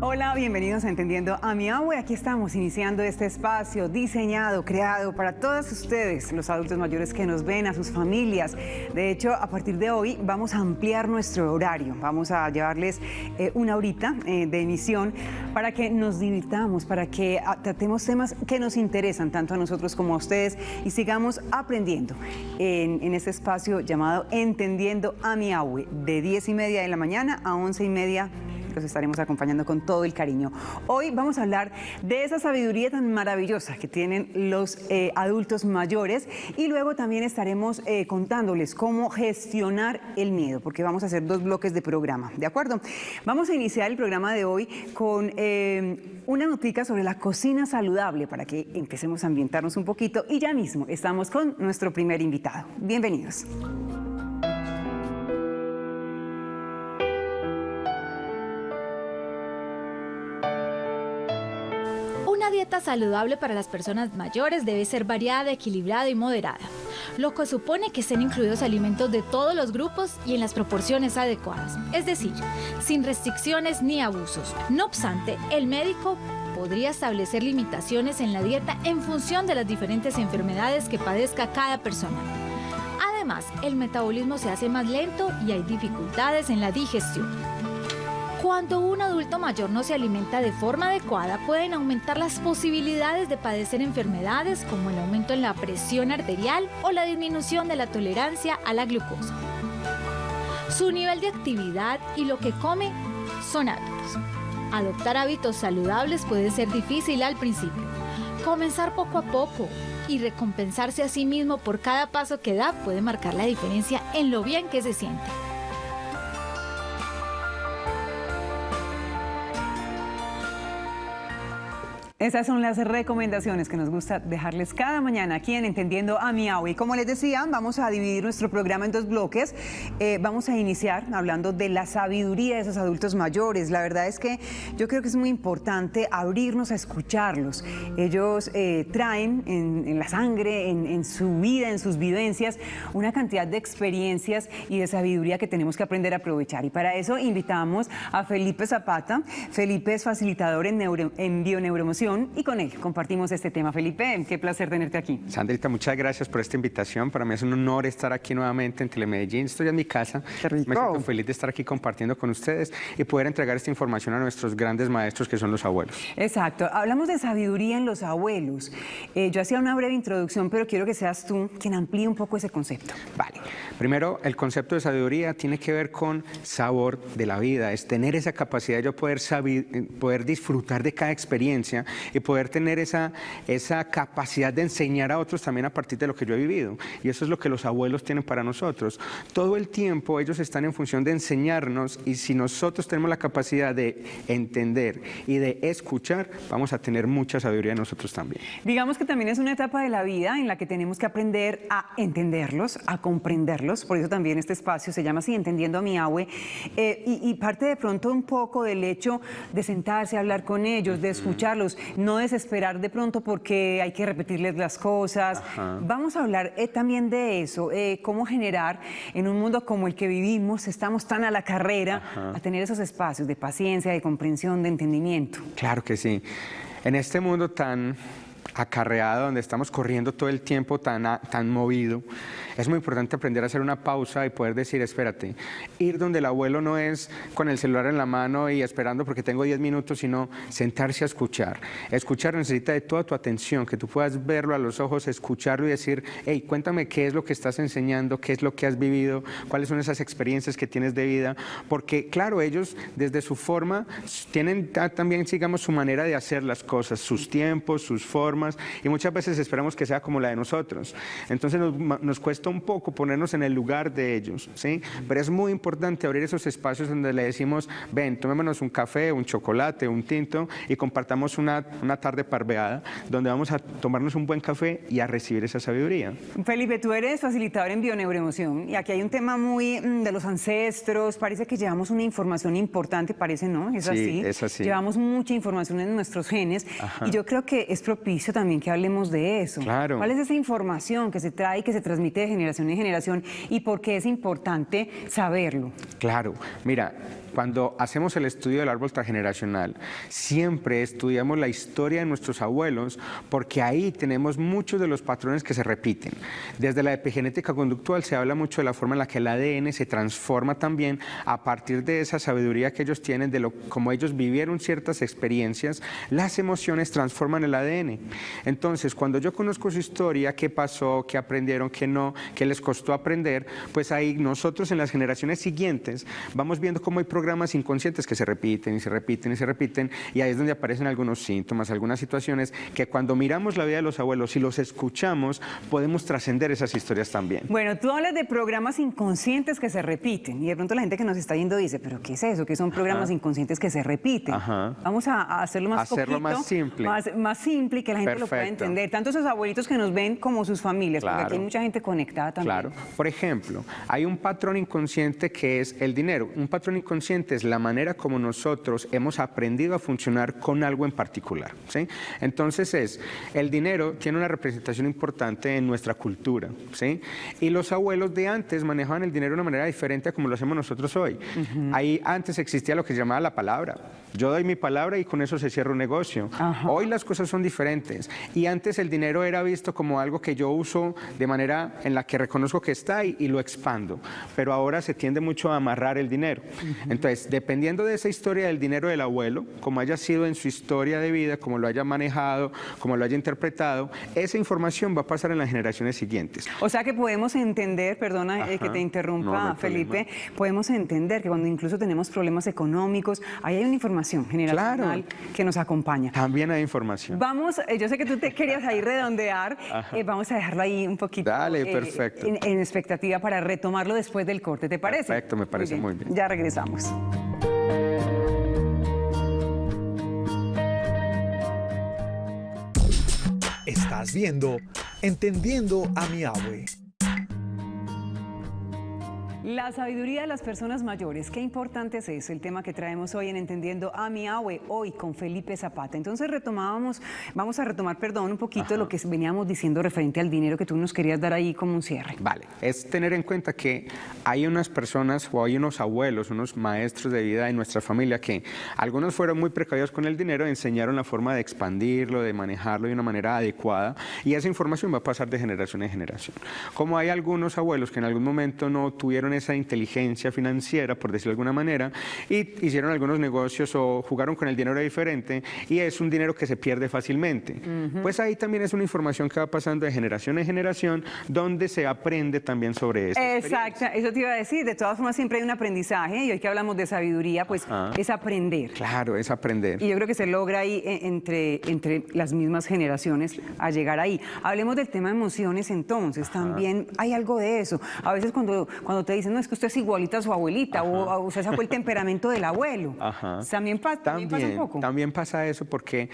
Hola, bienvenidos a Entendiendo a mi Abue. Aquí estamos iniciando este espacio diseñado, creado para todos ustedes, los adultos mayores que nos ven, a sus familias. De hecho, a partir de hoy vamos a ampliar nuestro horario. Vamos a llevarles una horita de emisión para que nos divirtamos, para que tratemos temas que nos interesan tanto a nosotros como a ustedes y sigamos aprendiendo en este espacio llamado Entendiendo a mi Abue, de 10:30 de la mañana a 11:30. Los estaremos acompañando con todo el cariño. Hoy vamos a hablar de esa sabiduría tan maravillosa que tienen los adultos mayores y luego también estaremos contándoles cómo gestionar el miedo, porque vamos a hacer 2 bloques de programa, ¿de acuerdo? Vamos a iniciar el programa de hoy con una notica sobre la cocina saludable para que empecemos a ambientarnos un poquito y ya mismo estamos con nuestro primer invitado. Bienvenidos. Una dieta saludable para las personas mayores debe ser variada, equilibrada y moderada, lo que supone que estén incluidos alimentos de todos los grupos y en las proporciones adecuadas, es decir, sin restricciones ni abusos. No obstante, el médico podría establecer limitaciones en la dieta en función de las diferentes enfermedades que padezca cada persona. Además, el metabolismo se hace más lento y hay dificultades en la digestión. Cuando un adulto mayor no se alimenta de forma adecuada, pueden aumentar las posibilidades de padecer enfermedades como el aumento en la presión arterial o la disminución de la tolerancia a la glucosa. Su nivel de actividad y lo que come son hábitos. Adoptar hábitos saludables puede ser difícil al principio. Comenzar poco a poco y recompensarse a sí mismo por cada paso que da puede marcar la diferencia en lo bien que se siente. Esas son las recomendaciones que nos gusta dejarles cada mañana aquí en Entendiendo a mi Abue. Y como les decía, vamos a dividir nuestro programa en 2 bloques. Vamos a iniciar hablando de la sabiduría de esos adultos mayores. La verdad es que yo creo que es muy importante abrirnos a escucharlos. Ellos traen en la sangre, en su vida, en sus vivencias, una cantidad de experiencias y de sabiduría que tenemos que aprender a aprovechar. Y para eso invitamos a Felipe Zapata. Felipe es facilitador en bioneuroemoción y con él compartimos este tema. Felipe, qué placer tenerte aquí. Sandrita, muchas gracias por esta invitación. Para mí es un honor estar aquí nuevamente en Telemedellín. Estoy en mi casa. Qué rico. Me siento feliz de estar aquí compartiendo con ustedes y poder entregar esta información a nuestros grandes maestros que son los abuelos. Exacto. Hablamos de sabiduría en los abuelos. Yo hacía una breve introducción, pero quiero que seas tú quien amplíe un poco ese concepto. Vale. Primero, el concepto de sabiduría tiene que ver con sabor de la vida. Es tener esa capacidad de yo poder disfrutar de cada experiencia y poder tener esa capacidad de enseñar a otros también a partir de lo que yo he vivido. Y eso es lo que los abuelos tienen para nosotros. Todo el tiempo ellos están en función de enseñarnos y si nosotros tenemos la capacidad de entender y de escuchar, vamos a tener mucha sabiduría nosotros también. Digamos que también es una etapa de la vida en la que tenemos que aprender a entenderlos, a comprenderlos. Por eso también este espacio se llama así, Entendiendo a mi Abue. Y parte de pronto un poco del hecho de sentarse a hablar con ellos, de escucharlos, no desesperar de pronto porque hay que repetirles las cosas. Ajá. Vamos a hablar también de eso, cómo generar en un mundo como el que vivimos, estamos tan a la carrera, ajá, a tener esos espacios de paciencia, de comprensión, de entendimiento. Claro que sí. En este mundo tan acarreado, donde estamos corriendo todo el tiempo tan movido, es muy importante aprender a hacer una pausa y poder decir, espérate, ir donde el abuelo no es con el celular en la mano y esperando porque tengo 10 minutos, sino sentarse a escuchar. Escuchar necesita de toda tu atención, que tú puedas verlo a los ojos, escucharlo y decir, hey, cuéntame qué es lo que estás enseñando, qué es lo que has vivido, cuáles son esas experiencias que tienes de vida, porque claro, ellos desde su forma tienen también, digamos, su manera de hacer las cosas, sus tiempos, sus formas, y muchas veces esperamos que sea como la de nosotros. Entonces nos cuesta un poco ponernos en el lugar de ellos, ¿sí? Pero es muy importante abrir esos espacios donde le decimos, ven, tomémonos un café, un chocolate, un tinto y compartamos una tarde parveada donde vamos a tomarnos un buen café y a recibir esa sabiduría. Felipe, tú eres facilitador en bioneuroemoción y aquí hay un tema muy de los ancestros. Parece que llevamos una información importante, parece, ¿no? ¿Es así? Sí, es así. Llevamos mucha información en nuestros genes. Ajá. Y yo creo que es propicio también que hablemos de eso. Claro. ¿Cuál es esa información que se trae y que se transmite de generación en generación y por qué es importante saberlo. Claro, mira, cuando hacemos el estudio del árbol transgeneracional, siempre estudiamos la historia de nuestros abuelos porque ahí tenemos muchos de los patrones que se repiten. Desde la epigenética conductual se habla mucho de la forma en la que el ADN se transforma también a partir de esa sabiduría que ellos tienen, de como ellos vivieron ciertas experiencias, las emociones transforman el ADN. Entonces, cuando yo conozco su historia, qué pasó, qué aprendieron, qué no, qué les costó aprender, pues ahí nosotros en las generaciones siguientes vamos viendo cómo hay programas inconscientes que se repiten y se repiten y se repiten, y ahí es donde aparecen algunos síntomas, algunas situaciones que cuando miramos la vida de los abuelos y los escuchamos, podemos trascender esas historias también. Bueno, tú hablas de programas inconscientes que se repiten, y de pronto la gente que nos está viendo dice, ¿pero qué es eso? ¿Qué son programas inconscientes que se repiten? Vamos a hacerlo más más simple. Más simple y que la gente lo pueda entender. Tanto esos abuelitos que nos ven como sus familias, porque aquí hay mucha gente conectada también. Claro. Por ejemplo, hay un patrón inconsciente que es el dinero. Un patrón inconsciente es la manera como nosotros hemos aprendido a funcionar con algo en particular, ¿sí? Entonces el dinero tiene una representación importante en nuestra cultura, ¿sí? Y los abuelos de antes manejaban el dinero de una manera diferente a como lo hacemos nosotros hoy. Ahí antes existía lo que se llamaba la palabra. Yo doy mi palabra y con eso se cierra un negocio. Hoy las cosas son diferentes y antes el dinero era visto como algo que yo uso de manera en la que reconozco que está y lo expando, pero ahora se tiende mucho a amarrar el dinero. Entonces, dependiendo de esa historia del dinero del abuelo, como haya sido en su historia de vida, como lo haya manejado, como lo haya interpretado, esa información va a pasar en las generaciones siguientes. O sea que podemos entender, perdona que te interrumpa, Felipe, podemos entender que cuando incluso tenemos problemas económicos, ahí hay una información generacional que nos acompaña. También hay información. Vamos, yo sé que tú te querías ahí redondear, vamos a dejarlo ahí un poquito. Dale, perfecto. En expectativa para retomarlo después del corte, ¿te parece? Perfecto, me parece muy bien. Ya regresamos. Estás viendo Entendiendo a mi Abue. La sabiduría de las personas mayores, qué importante es eso, el tema que traemos hoy en Entendiendo a mi Abue, hoy con Felipe Zapata. Entonces vamos a retomar, un poquito lo que veníamos diciendo referente al dinero que tú nos querías dar ahí como un cierre. Vale, es tener en cuenta que hay unas personas o hay unos abuelos, unos maestros de vida en nuestra familia que algunos fueron muy precavidos con el dinero, enseñaron la forma de expandirlo, de manejarlo de una manera adecuada y esa información va a pasar de generación en generación. Como hay algunos abuelos que en algún momento no tuvieron esa inteligencia financiera, por decirlo de alguna manera, y hicieron algunos negocios o jugaron con el dinero diferente y es un dinero que se pierde fácilmente. Pues ahí también es una información que va pasando de generación en generación donde se aprende también sobre eso. Exacto, eso te iba a decir. De todas formas siempre hay un aprendizaje y hoy que hablamos de sabiduría, pues es aprender. Claro, es aprender. Y yo creo que se logra ahí entre las mismas generaciones a llegar ahí. Hablemos del tema de emociones entonces, también hay algo de eso. A veces cuando te dicen, no, es que usted es igualita a su abuelita o usted sacó el temperamento del abuelo. También pasa un poco. También pasa eso porque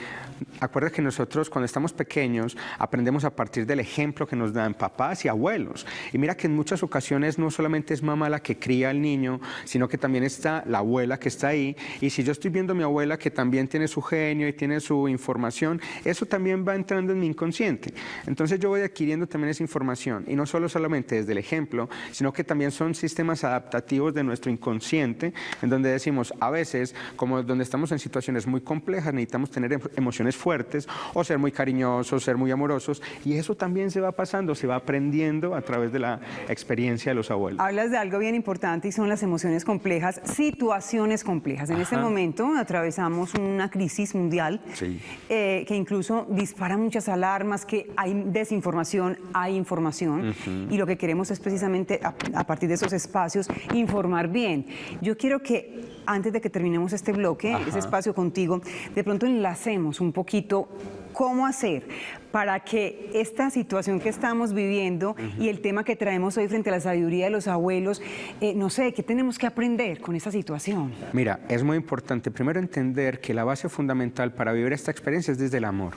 acuérdate que nosotros cuando estamos pequeños aprendemos a partir del ejemplo que nos dan papás y abuelos. Y mira que en muchas ocasiones no solamente es mamá la que cría al niño, sino que también está la abuela que está ahí. Y si yo estoy viendo a mi abuela que también tiene su genio y tiene su información, eso también va entrando en mi inconsciente. Entonces yo voy adquiriendo también esa información. Y no solamente desde el ejemplo, sino que también son sistemas adaptativos de nuestro inconsciente, en donde decimos, a veces, como donde estamos en situaciones muy complejas, necesitamos tener emociones fuertes, o ser muy cariñosos, ser muy amorosos, y eso también se va pasando, se va aprendiendo a través de la experiencia de los abuelos. Hablas de algo bien importante y son las emociones complejas, situaciones complejas. En este momento atravesamos una crisis mundial que incluso dispara muchas alarmas, que hay desinformación, hay información, y lo que queremos es precisamente a partir de esos espacios informar bien. Yo quiero que antes de que terminemos este bloque, ese espacio contigo, de pronto enlacemos un poquito cómo hacer para que esta situación que estamos viviendo y el tema que traemos hoy frente a la sabiduría de los abuelos, no sé, ¿qué tenemos que aprender con esta situación? Mira, es muy importante primero entender que la base fundamental para vivir esta experiencia es desde el amor.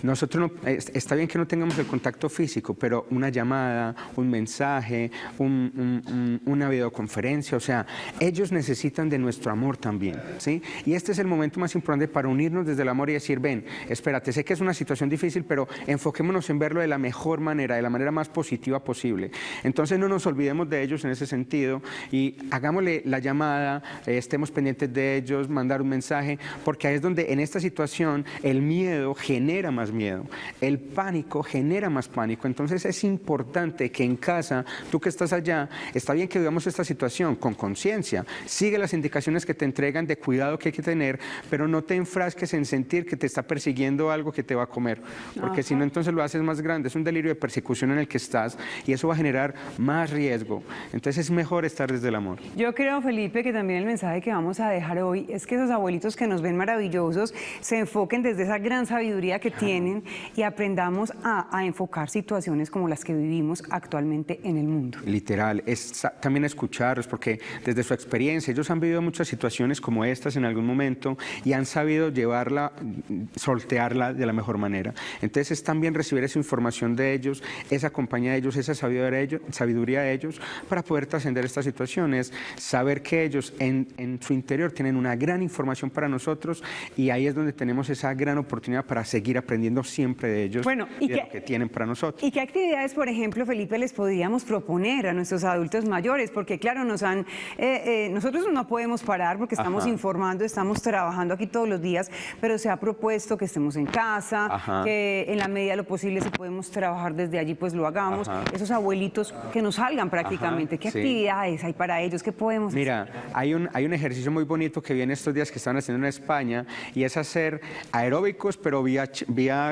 nosotros está bien que no tengamos el contacto físico, pero una llamada, un mensaje, una videoconferencia, o sea, ellos necesitan de nuestro amor también, ¿sí? Y este es el momento más importante para unirnos desde el amor y decir, ven, espérate, sé que es una situación difícil, pero enfoquémonos en verlo de la mejor manera, de la manera más positiva posible. Entonces no nos olvidemos de ellos en ese sentido y hagámosle la llamada, estemos pendientes de ellos, mandar un mensaje, porque ahí es donde en esta situación el miedo genera más miedo, el pánico genera más pánico. Entonces es importante que en casa, tú que estás allá, está bien que vivamos esta situación con conciencia, sigue las indicaciones que te entregan de cuidado que hay que tener, pero no te enfrasques en sentir que te está persiguiendo algo que te va a comer, porque si no entonces lo haces más grande, es un delirio de persecución en el que estás y eso va a generar más riesgo. Entonces es mejor estar desde el amor. Yo creo, Felipe, que también el mensaje que vamos a dejar hoy es que esos abuelitos que nos ven maravillosos se enfoquen desde esa gran sabiduría que tienen y aprendamos a enfocar situaciones como las que vivimos actualmente en el mundo. Literal, es también escucharlos, porque desde su experiencia ellos han vivido muchas situaciones como estas en algún momento y han sabido llevarla, sortearla de la mejor manera. Entonces es también recibir esa información de ellos, esa compañía de ellos, esa sabiduría de ellos para poder trascender estas situaciones, saber que ellos en su interior tienen una gran información para nosotros y ahí es donde tenemos esa gran oportunidad para seguir aprendiendo siempre de ellos, y de lo que tienen para nosotros. ¿Y qué actividades, por ejemplo, Felipe, les podríamos proponer a nuestros adultos mayores? Porque claro, nosotros no podemos parar porque estamos informando, estamos trabajando aquí todos los días, pero se ha propuesto que estemos en casa, que en la medida de lo posible si podemos trabajar desde allí, pues lo hagamos. Esos abuelitos que nos salgan prácticamente, ¿qué actividades hay para ellos? ¿Qué podemos hacer? Mira, hay un ejercicio muy bonito que viene estos días que están haciendo en España y es hacer aeróbicos pero vía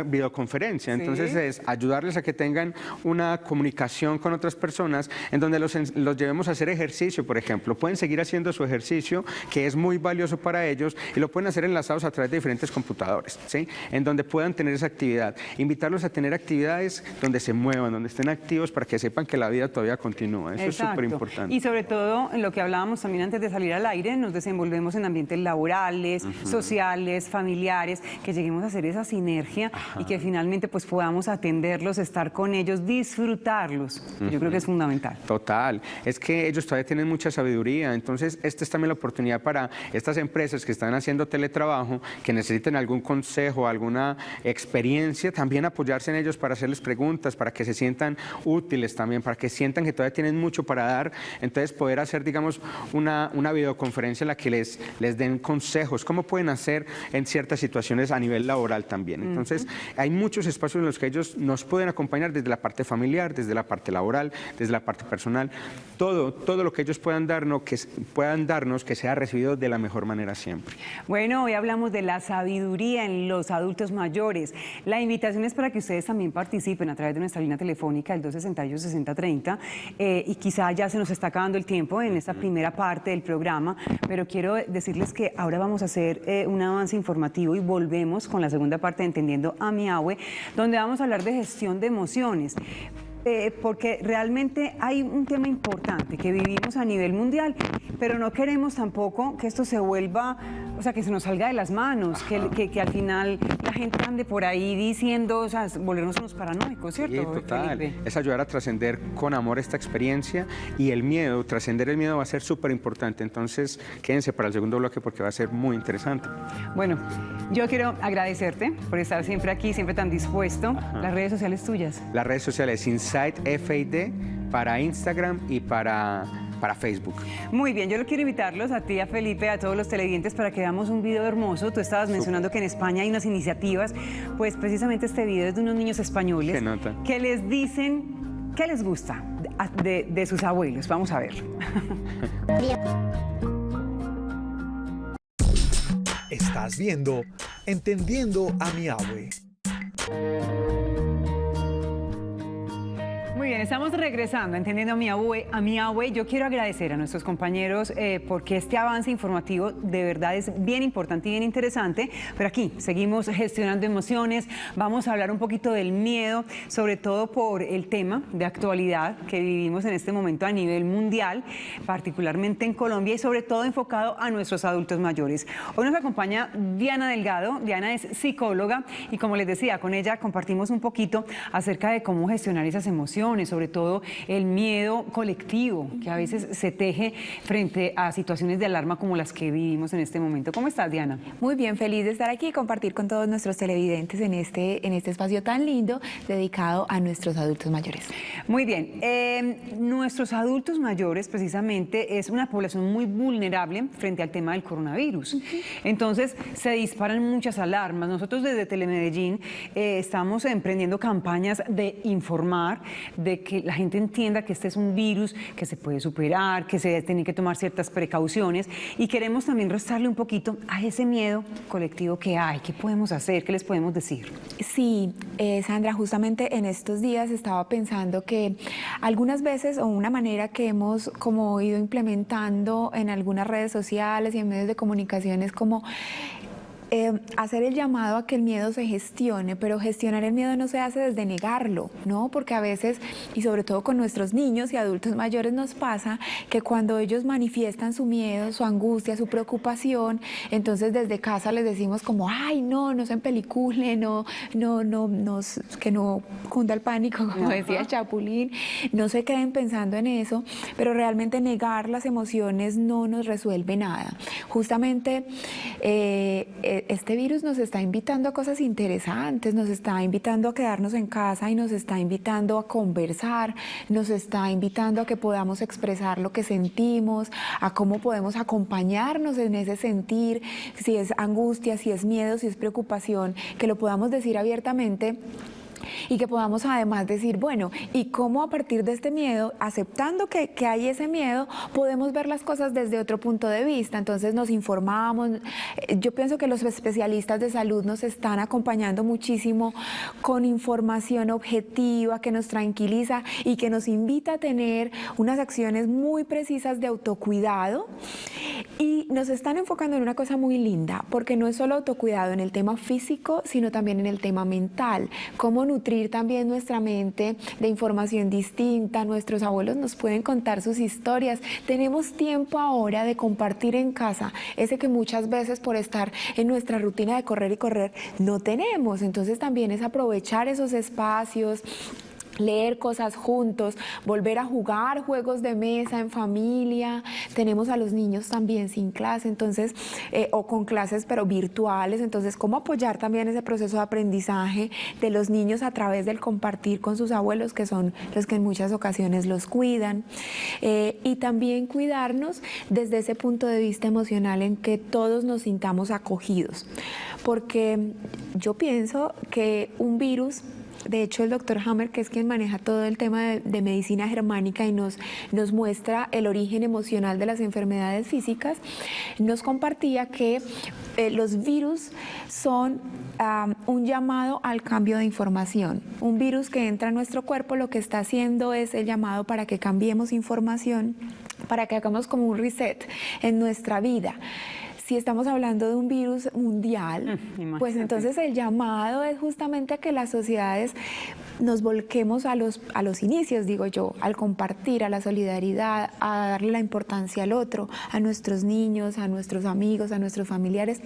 videoconferencia. Entonces es ayudarles a que tengan una comunicación con otras personas en donde los llevemos a hacer ejercicio, por ejemplo. Pueden seguir haciendo su ejercicio que es muy valioso para ellos y lo pueden hacer enlazados a través de diferentes computadores, ¿sí? En donde puedan tener esa actividad. Invitarlos a tener actividades donde se muevan, donde estén activos para que sepan que la vida todavía continúa. Eso es súper importante. Y sobre todo, en lo que hablábamos también antes de salir al aire, nos desenvolvemos en ambientes laborales, sociales, familiares, que lleguemos a hacer esa sinergia y que finalmente pues podamos atenderlos, estar con ellos, disfrutarlos. Yo creo que es fundamental. Total. Es que ellos todavía tienen mucha sabiduría. Entonces, esta es también la oportunidad para estas empresas que están haciendo teletrabajo, que necesiten algún consejo, alguna experiencia, también apoyarse en ellos para hacerles preguntas, para que se sientan útiles también, para que sientan que todavía tienen mucho para dar. Entonces, poder hacer, digamos, una videoconferencia en la que les den consejos, cómo pueden hacer en ciertas situaciones a nivel laboral también. Entonces, hay muchos espacios en los que ellos nos pueden acompañar desde la parte familiar, desde la parte laboral, desde la parte personal, todo lo que ellos puedan darnos, que sea recibido de la mejor manera siempre. Bueno, hoy hablamos de la sabiduría en los adultos mayores. La invitación es para que ustedes también participen a través de nuestra línea telefónica, el 268-6030, y quizá ya se nos está acabando el tiempo en esta primera parte del programa, pero quiero decirles que ahora vamos a hacer un avance informativo y volvemos con la segunda parte de Entendiendo a mi Abue, donde vamos a hablar de gestión de emociones. Porque realmente hay un tema importante que vivimos a nivel mundial, pero no queremos tampoco que esto se vuelva, o sea, que se nos salga de las manos, que al final la gente ande por ahí diciendo, o sea, volvernos unos paranoicos, ¿cierto? Sí, total. Felipe? Es ayudar a trascender con amor esta experiencia y el miedo, trascender el miedo va a ser súper importante. Entonces, quédense para el segundo bloque porque va a ser muy interesante. Bueno, yo quiero agradecerte por estar siempre aquí, siempre tan dispuesto. Las redes sociales tuyas. Las redes sociales, Insight FID para Instagram y para Facebook. Muy bien, yo lo quiero invitarlos a ti, a Felipe, a todos los televidentes para que veamos un video hermoso. Tú estabas mencionando que en España hay unas iniciativas, pues precisamente este video es de unos niños españoles ¿Qué nota? Que les dicen qué les gusta de sus abuelos. Vamos a ver. Estás viendo Entendiendo a mi Abue. Muy bien, estamos regresando, entendiendo a mi abue. Yo quiero agradecer a nuestros compañeros porque este avance informativo de verdad es bien importante y bien interesante. Pero aquí seguimos gestionando emociones. Vamos a hablar un poquito del miedo, sobre todo por el tema de actualidad que vivimos en este momento a nivel mundial, particularmente en Colombia y sobre todo enfocado a nuestros adultos mayores. Hoy nos acompaña Diana Delgado. Diana es psicóloga y, como les decía, con ella compartimos un poquito acerca de cómo gestionar esas emociones, sobre todo el miedo colectivo que a veces se teje frente a situaciones de alarma como las que vivimos en este momento. ¿Cómo estás, Diana? Muy bien, feliz de estar aquí y compartir con todos nuestros televidentes en este espacio tan lindo dedicado a nuestros adultos mayores. Muy bien, nuestros adultos mayores precisamente es una población muy vulnerable frente al tema del coronavirus. Entonces se disparan muchas alarmas. Nosotros desde Telemedellín estamos emprendiendo campañas de informar, de que la gente entienda que este es un virus que se puede superar, que se tienen que tomar ciertas precauciones, y queremos también restarle un poquito a ese miedo colectivo que hay. ¿Qué podemos hacer? ¿Qué les podemos decir? Sí, Sandra, justamente en estos días estaba pensando que algunas veces, o una manera que hemos como ido implementando en algunas redes sociales y en medios de comunicación, es como hacer el llamado a que el miedo se gestione, pero gestionar el miedo no se hace desde negarlo, ¿no? Porque a veces, y sobre todo con nuestros niños y adultos mayores, nos pasa que cuando ellos manifiestan su miedo, su angustia, su preocupación, entonces desde casa les decimos como, ay, no se empeliculen, que no cunda el pánico, como decía el Chapulín, no se queden pensando en eso, pero realmente negar las emociones no nos resuelve nada. Justamente este virus nos está invitando a cosas interesantes, nos está invitando a quedarnos en casa y nos está invitando a conversar, nos está invitando a que podamos expresar lo que sentimos, a cómo podemos acompañarnos en ese sentir, si es angustia, si es miedo, si es preocupación, que lo podamos decir abiertamente. Y que podamos además decir, bueno, y cómo a partir de este miedo, aceptando que hay ese miedo, podemos ver las cosas desde otro punto de vista. Entonces nos informamos. Yo pienso que los especialistas de salud nos están acompañando muchísimo con información objetiva que nos tranquiliza y que nos invita a tener unas acciones muy precisas de autocuidado. Y nos están enfocando en una cosa muy linda, porque no es solo autocuidado en el tema físico, sino también en el tema mental. Cómo nutrir también nuestra mente de información distinta. Nuestros abuelos nos pueden contar sus historias. Tenemos tiempo ahora de compartir en casa, ese que muchas veces por estar en nuestra rutina de correr y correr no tenemos. Entonces también es aprovechar esos espacios, leer cosas juntos, volver a jugar juegos de mesa en familia. Tenemos a los niños también sin clase, entonces, o con clases pero virtuales. Entonces, cómo apoyar también ese proceso de aprendizaje de los niños a través del compartir con sus abuelos, que son los que en muchas ocasiones los cuidan. Y también cuidarnos desde ese punto de vista emocional en que todos nos sintamos acogidos. Porque yo pienso que un virus, de hecho, el doctor Hammer, que es quien maneja todo el tema de medicina germánica y nos muestra el origen emocional de las enfermedades físicas, nos compartía que los virus son un llamado al cambio de información. Un virus que entra a nuestro cuerpo lo que está haciendo es el llamado para que cambiemos información, para que hagamos como un reset en nuestra vida. Si estamos hablando de un virus mundial, pues entonces el llamado es justamente a que las sociedades nos volquemos a los inicios, digo yo, al compartir, a la solidaridad, a darle la importancia al otro, a nuestros niños, a nuestros amigos, a nuestros familiares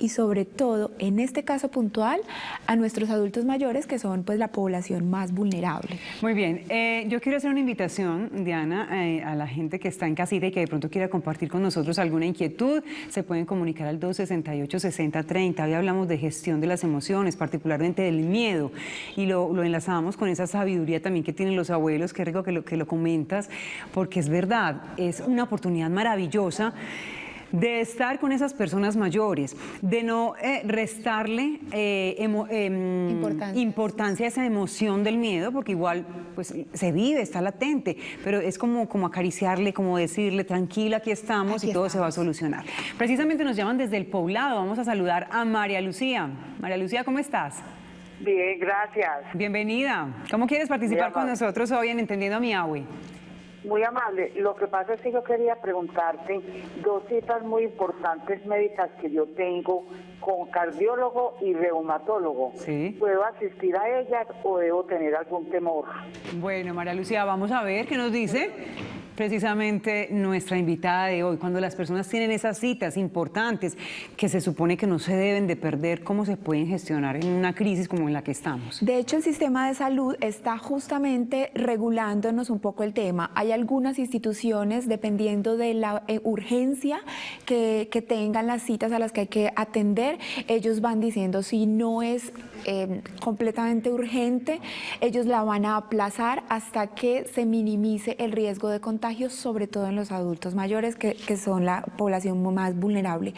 y sobre todo, en este caso puntual, a nuestros adultos mayores, que son pues la población más vulnerable. Muy bien, yo quiero hacer una invitación, Diana, a la gente que está en casita y que de pronto quiera compartir con nosotros alguna inquietud. Se pueden comunicar al 268-6030. Hoy hablamos de gestión de las emociones, particularmente del miedo, y lo enlazamos con esa sabiduría también que tienen los abuelos. Qué rico que lo comentas, porque es verdad, es una oportunidad maravillosa de estar con esas personas mayores, de no restarle importancia a esa emoción del miedo, porque igual pues se vive, está latente, pero es como acariciarle, como decirle, tranquila, aquí estamos y todo se va a solucionar. Precisamente nos llaman desde El Poblado. Vamos a saludar a María Lucía. María Lucía, ¿cómo estás? Bien, gracias. Bienvenida. ¿Cómo quieres participar con nosotros hoy en Entendiendo a mi Abue? Muy amable. Lo que pasa es que yo quería preguntarte dos citas muy importantes médicas que yo tengo con cardiólogo y reumatólogo. Sí. ¿Puedo asistir a ellas o debo tener algún temor? Bueno, María Lucía, vamos a ver qué nos dice precisamente nuestra invitada de hoy. Cuando las personas tienen esas citas importantes que se supone que no se deben de perder, ¿cómo se pueden gestionar en una crisis como en la que estamos? De hecho, el sistema de salud está justamente regulándonos un poco el tema. Hay algunas instituciones, dependiendo de la urgencia que tengan las citas a las que hay que atender, ellos van diciendo si no es completamente urgente, ellos la van a aplazar hasta que se minimice el riesgo de contagio, sobre todo en los adultos mayores, que son la población más vulnerable.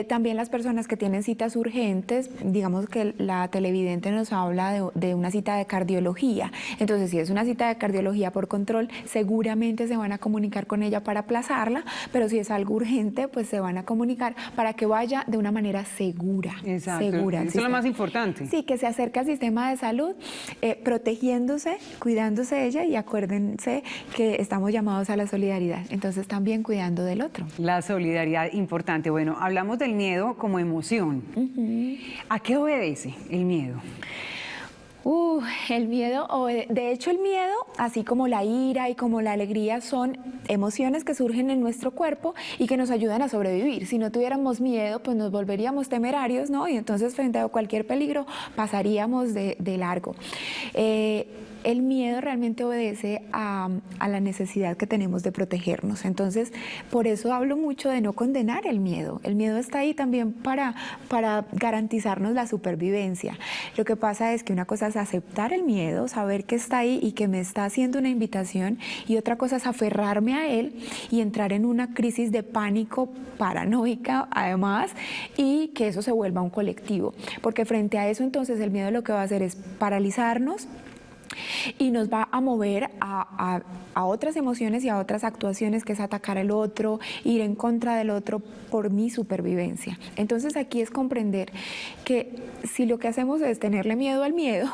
También las personas que tienen citas urgentes, digamos que la televidente nos habla de una cita de cardiología. Entonces, si es una cita de cardiología por control, seguramente se van a comunicar con ella para aplazarla, pero si es algo urgente, pues se van a comunicar para que vaya de una manera segura. Exacto. Segura. Eso es lo más importante. Sí, que se acerque al sistema de salud, protegiéndose, cuidándose ella, y acuérdense que estamos llamados a la solidaridad, entonces también cuidando del otro. La solidaridad, importante. Bueno, hablamos del miedo como emoción. ¿A qué obedece el miedo? El miedo, de hecho el miedo, así como la ira y como la alegría, son emociones que surgen en nuestro cuerpo y que nos ayudan a sobrevivir. Si no tuviéramos miedo, pues nos volveríamos temerarios, ¿no? Y entonces frente a cualquier peligro pasaríamos de largo. El miedo realmente obedece a la necesidad que tenemos de protegernos. Entonces, por eso hablo mucho de no condenar el miedo. El miedo está ahí también para garantizarnos la supervivencia. Lo que pasa es que una cosa es aceptar el miedo, saber que está ahí y que me está haciendo una invitación, y otra cosa es aferrarme a él y entrar en una crisis de pánico paranoica, además, y que eso se vuelva un colectivo. Porque frente a eso, entonces, el miedo lo que va a hacer es paralizarnos y nos va a mover a otras emociones y a otras actuaciones, que es atacar al otro, ir en contra del otro por mi supervivencia. Entonces aquí es comprender que si lo que hacemos es tenerle miedo al miedo,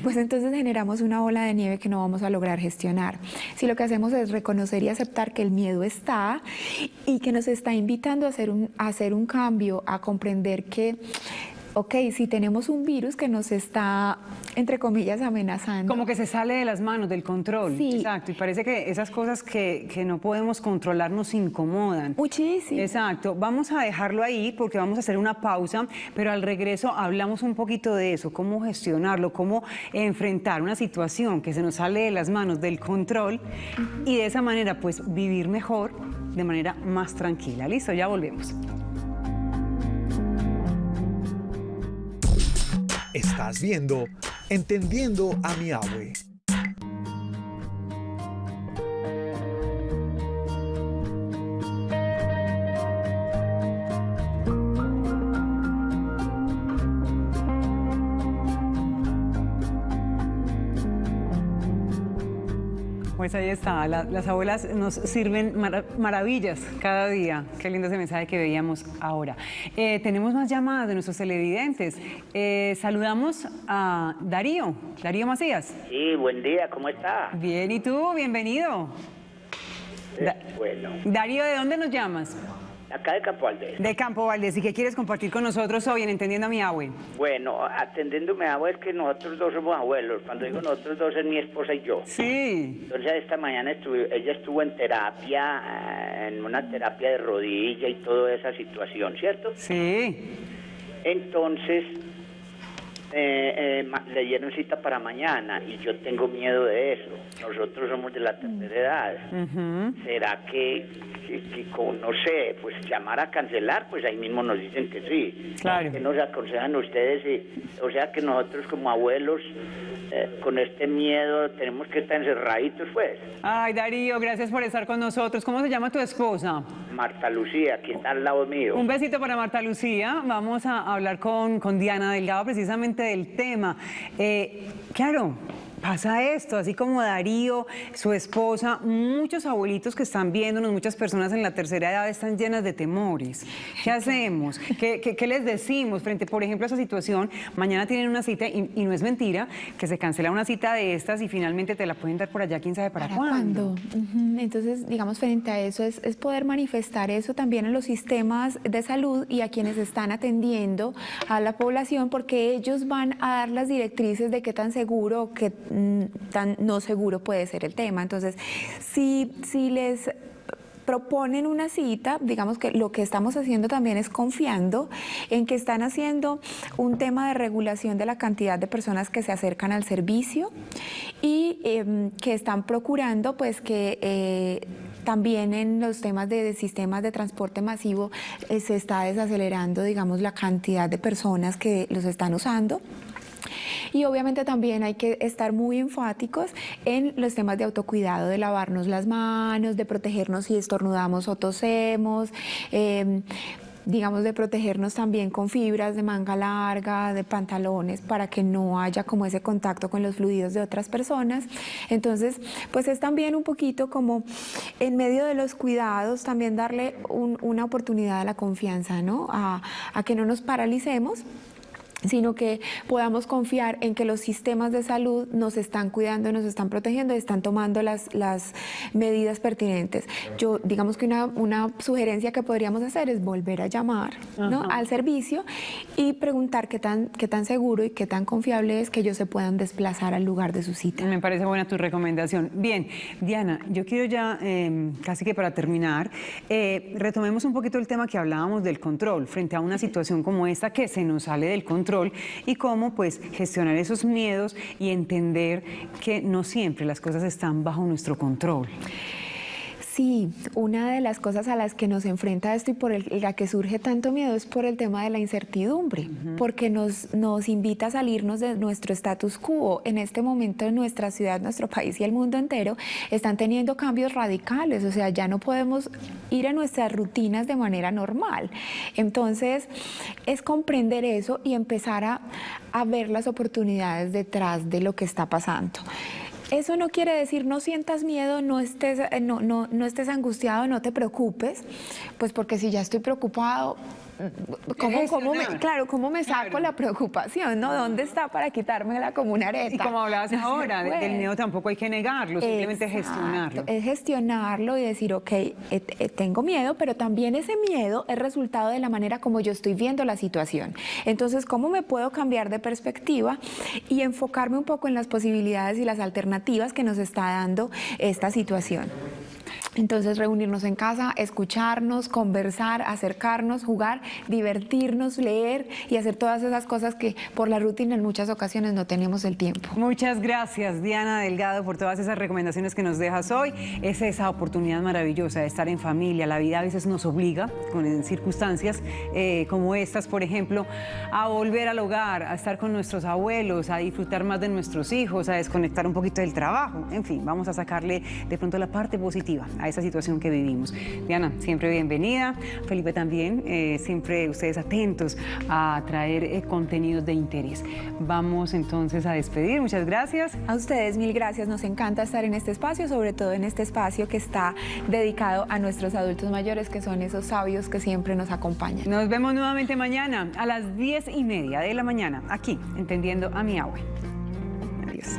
pues entonces generamos una bola de nieve que no vamos a lograr gestionar. Si lo que hacemos es reconocer y aceptar que el miedo está y que nos está invitando a hacer un cambio, a comprender que ok, si tenemos un virus que nos está, entre comillas, amenazando. Como que se sale de las manos, del control. Sí. Exacto, y parece que esas cosas que no podemos controlar nos incomodan. Muchísimo. Exacto, vamos a dejarlo ahí porque vamos a hacer una pausa, pero al regreso hablamos un poquito de eso, cómo gestionarlo, cómo enfrentar una situación que se nos sale de las manos, del control, y de esa manera pues vivir mejor, de manera más tranquila. Listo, ya volvemos. Estás viendo Entendiendo a mi Abue. Pues ahí está, las abuelas nos sirven maravillas cada día. Qué lindo ese mensaje que veíamos ahora. Tenemos más llamadas de nuestros televidentes. Saludamos a Darío Macías. Sí, buen día, ¿cómo está? Bien, ¿y tú? Bienvenido. Bueno, Darío, ¿de dónde nos llamas? acá de Campo Valdés. De Campo Valdés. ¿Y qué quieres compartir con nosotros hoy en Entendiendo a mi Abue? Bueno, atendiéndome a es que nosotros dos somos abuelos. Cuando digo nosotros dos es mi esposa y yo. Sí. Entonces esta mañana ella estuvo en terapia, en una terapia de rodilla y toda esa situación, ¿cierto? Sí. Entonces le dieron cita para mañana y yo tengo miedo de eso. Nosotros somos de la tercera edad. ¿Será que no sé, pues llamar a cancelar? Pues ahí mismo nos dicen que sí. Claro. ¿Qué nos aconsejan ustedes? O sea que nosotros como abuelos con este miedo tenemos que estar encerraditos, pues. Ay, Darío, gracias por estar con nosotros. ¿Cómo se llama tu esposa? Marta Lucía, aquí está al lado mío. Un besito para Marta Lucía. Vamos a hablar con Diana Delgado precisamente del tema. Claro, pasa esto, así como Darío, su esposa, muchos abuelitos que están viéndonos, muchas personas en la tercera edad están llenas de temores. ¿Qué hacemos? ¿Qué les decimos frente, por ejemplo, a esa situación? Mañana tienen una cita y no es mentira que se cancela una cita de estas y finalmente te la pueden dar por allá, quién sabe para cuándo. Entonces, digamos, frente a eso es poder manifestar eso también en los sistemas de salud y a quienes están atendiendo a la población, porque ellos van a dar las directrices de qué tan seguro o qué tan no seguro puede ser el tema. Entonces, si les proponen una cita, digamos que lo que estamos haciendo también es confiando en que están haciendo un tema de regulación de la cantidad de personas que se acercan al servicio y que están procurando pues que también en los temas de sistemas de transporte masivo se está desacelerando, digamos, la cantidad de personas que los están usando. Y obviamente también hay que estar muy enfáticos en los temas de autocuidado, de lavarnos las manos, de protegernos si estornudamos o tosemos, digamos, de protegernos también con fibras de manga larga, de pantalones, para que no haya como ese contacto con los fluidos de otras personas. Entonces, pues es también un poquito como en medio de los cuidados, también darle una oportunidad a la confianza, ¿no? A que no nos paralicemos, sino que podamos confiar en que los sistemas de salud nos están cuidando, nos están protegiendo y están tomando las medidas pertinentes. Yo, digamos que una sugerencia que podríamos hacer es volver a llamar, ¿no?, al servicio y preguntar qué tan seguro y qué tan confiable es que ellos se puedan desplazar al lugar de su cita. Me parece buena tu recomendación. Bien, Diana, yo quiero ya, casi que para terminar, retomemos un poquito el tema que hablábamos del control frente a una situación como esta que se nos sale del control y cómo pues gestionar esos miedos y entender que no siempre las cosas están bajo nuestro control. Sí, una de las cosas a las que nos enfrenta esto y por la que surge tanto miedo es por el tema de la incertidumbre, porque nos invita a salirnos de nuestro status quo. En este momento en nuestra ciudad, nuestro país y el mundo entero están teniendo cambios radicales, o sea, ya no podemos ir a nuestras rutinas de manera normal. Entonces, es comprender eso y empezar a ver las oportunidades detrás de lo que está pasando. Eso no quiere decir no sientas miedo, no estés angustiado, no te preocupes, pues porque si ya estoy preocupado, ¿cómo me saco la preocupación, ¿no? ¿Dónde está para quitármela como una areta? Y como hablabas ahora, del miedo tampoco hay que negarlo, simplemente gestionarlo. Es gestionarlo y decir, ok, tengo miedo, pero también ese miedo es resultado de la manera como yo estoy viendo la situación. Entonces, ¿cómo me puedo cambiar de perspectiva y enfocarme un poco en las posibilidades y las alternativas que nos está dando esta situación? Entonces, reunirnos en casa, escucharnos, conversar, acercarnos, jugar, divertirnos, leer y hacer todas esas cosas que por la rutina en muchas ocasiones no tenemos el tiempo. Muchas gracias, Diana Delgado, por todas esas recomendaciones que nos dejas hoy. Es esa oportunidad maravillosa de estar en familia. La vida a veces nos obliga, con circunstancias como estas, por ejemplo, a volver al hogar, a estar con nuestros abuelos, a disfrutar más de nuestros hijos, a desconectar un poquito del trabajo. En fin, vamos a sacarle de pronto la parte positiva a esa situación que vivimos. Diana, siempre bienvenida. Felipe también, siempre ustedes atentos a traer contenidos de interés. Vamos entonces a despedir. Muchas gracias. A ustedes, mil gracias. Nos encanta estar en este espacio, sobre todo en este espacio que está dedicado a nuestros adultos mayores, que son esos sabios que siempre nos acompañan. Nos vemos nuevamente mañana a las 10:30 de la mañana, aquí, Entendiendo a mi Abue. Adiós.